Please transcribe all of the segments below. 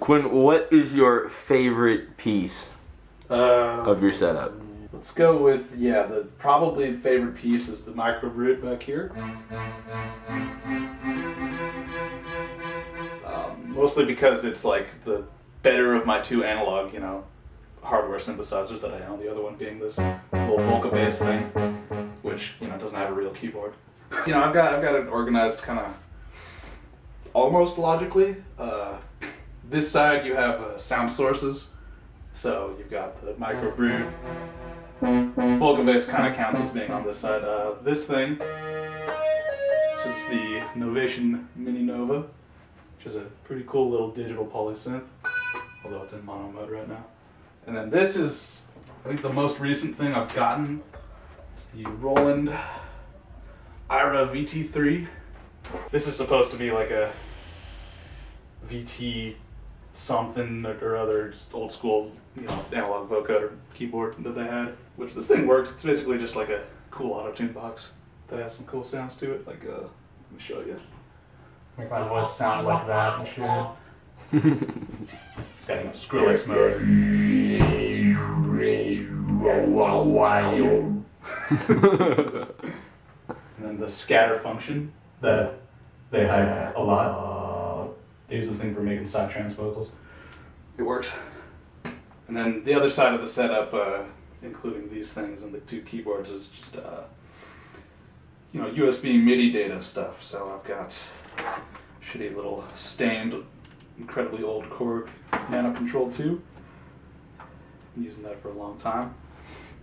Quinn, what is your favorite piece of your setup? Let's go with, yeah, the probably favorite piece is the microbrute back here. Mostly because it's like the better of my two analog, you know, hardware synthesizers that I own. The other one being this little Kovacevich thing, which, you know, doesn't have a real keyboard. You know, I've got it organized kind of almost logically. This side you have sound sources, so you've got the microbrute. Kovacevich kind of counts as being on this side. This thing, which is the Novation Mini Nova, which is a pretty cool little digital polysynth, although it's in mono mode right now. And then this is, I think, the most recent thing I've gotten. It's the Roland WYR VT3. This is supposed to be like a VT something or other, just old school, you know, analog vocoder keyboard that they had. Which this thing works. It's basically just like a cool auto-tune box that has some cool sounds to it. Like, let me show you. Make my voice sound like that and shit. It's got, you know, Skrillex mode. And then the scatter function that they have a lot. They use this thing for making side trans vocals. It works. And then the other side of the setup, including these things and the two keyboards, is just you know, USB MIDI data stuff. So I've got shitty little stained, incredibly old Korg Nano Control 2. Been using that for a long time.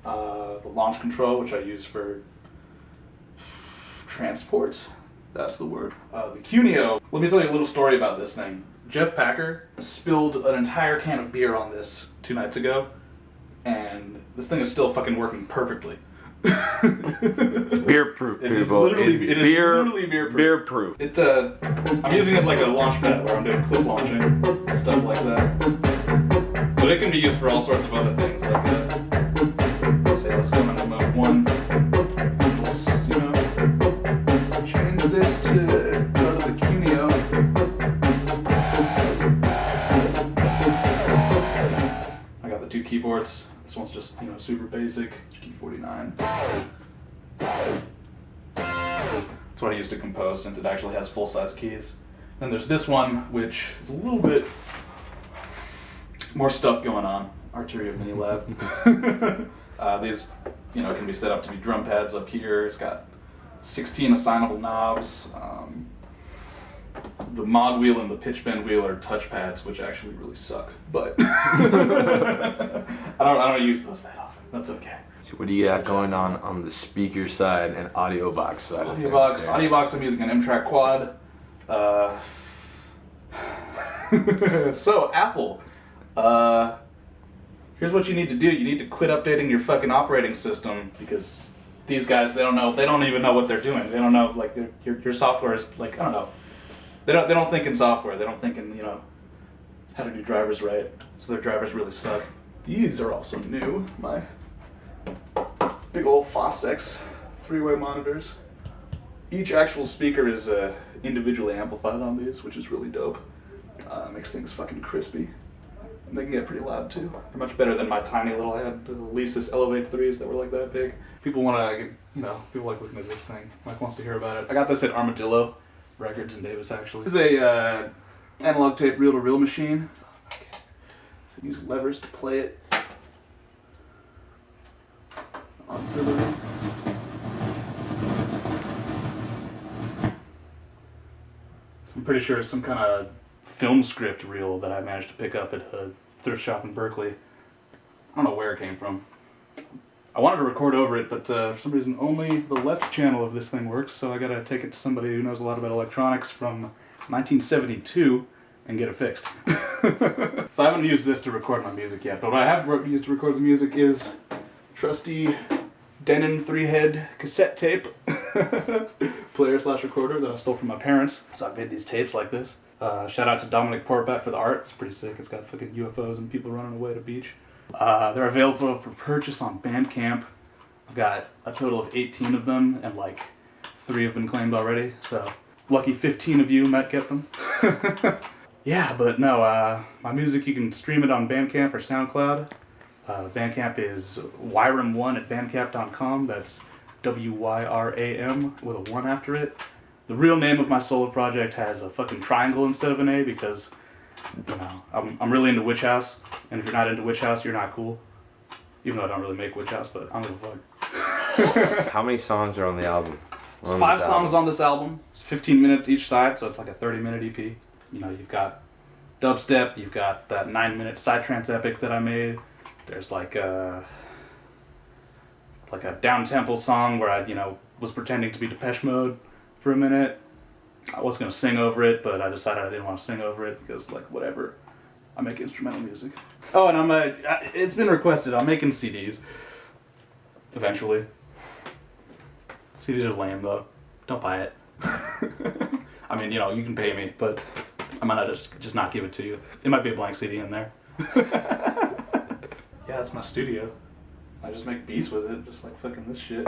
The launch control, which I use for transport. That's the word. The Cuneo. Let me tell you a little story about this thing. Jeff Packer spilled an entire can of beer on this 2 nights ago, and this thing is still fucking working perfectly. It's beer proof, It is people. literally beer proof. Beer proof. I'm using it like a launch pad where I'm doing clip launching and stuff like that. But it can be used for all sorts of other things, like say let's go into mode 1. Let's, you know, change this to go to the Cuneo. I got the 2 keyboards. This one's just, you know, super basic, G49. That's what I use to compose, since it actually has full-size keys. Then there's this one, which is a little bit more stuff going on. Arturia Mini Lab. These, you know, can be set up to be drum pads up here. It's got 16 assignable knobs. The mod wheel and the pitch bend wheel are touch pads, which actually really suck. But I don't use those that often. That's okay. So what do you got going on the speaker side and audio box side? Audio box. I'm using an M-Track quad. So Apple, here's what you need to do. You need to quit updating your fucking operating system, because these guys, they don't even know what they're doing. They don't know, like, your software is like, I don't know. They don't think in software. They don't think in, you know, how to do drivers right. So their drivers really suck. These are also new. My big old Fostex 3-way monitors. Each actual speaker is individually amplified on these, which is really dope. Makes things fucking crispy. And they can get pretty loud too. They're much better than my tiny little, I had Alesis Elevate 3s that were like that big. People want to, you know, people like looking at this thing. Mike wants to hear about it. I got this at Armadillo Records in Davis, actually. This is a analog tape reel-to-reel machine. Okay. So use levers to play it. Auxiliary. So I'm pretty sure it's some kind of film script reel that I managed to pick up at a thrift shop in Berkeley. I don't know where it came from. I wanted to record over it, but for some reason only the left channel of this thing works, so I gotta take it to somebody who knows a lot about electronics from 1972 and get it fixed. So I haven't used this to record my music yet, but what I have used to record the music is trusty Denon 3-head cassette tape player/recorder that I stole from my parents. So I've made these tapes like this. Shout out to Dominic Portbat for the art. It's pretty sick. It's got fucking UFOs and people running away to beach. They're available for purchase on Bandcamp. I've got a total of 18 of them, and like 3 have been claimed already, so lucky 15 of you might get them. Yeah, but no, my music, you can stream it on Bandcamp or SoundCloud. Bandcamp is WYR at bandcamp.com. That's WYRAM with a 1 after it. The real name of my solo project has a fucking triangle instead of an A because, you know, I'm really into Witch House, and if you're not into Witch House, you're not cool. Even though I don't really make Witch House, but I don't give a fuck. How many songs are on the album? There's 5 songs on this album. It's 15 minutes each side, so it's like a 30-minute EP. You know, you've got dubstep, you've got that 9-minute psytrance epic that I made. There's like a down-tempo song where I, you know, was pretending to be Depeche Mode for a minute. I was gonna sing over it, but I decided I didn't want to sing over it because, like, whatever. I make instrumental music. Oh, and it's been requested. I'm making CDs. Eventually. CDs are lame though. Don't buy it. I mean, you know, you can pay me, but I might not just not give it to you. It might be a blank CD in there. Yeah, it's my studio. I just make beats with it, just like fucking this shit.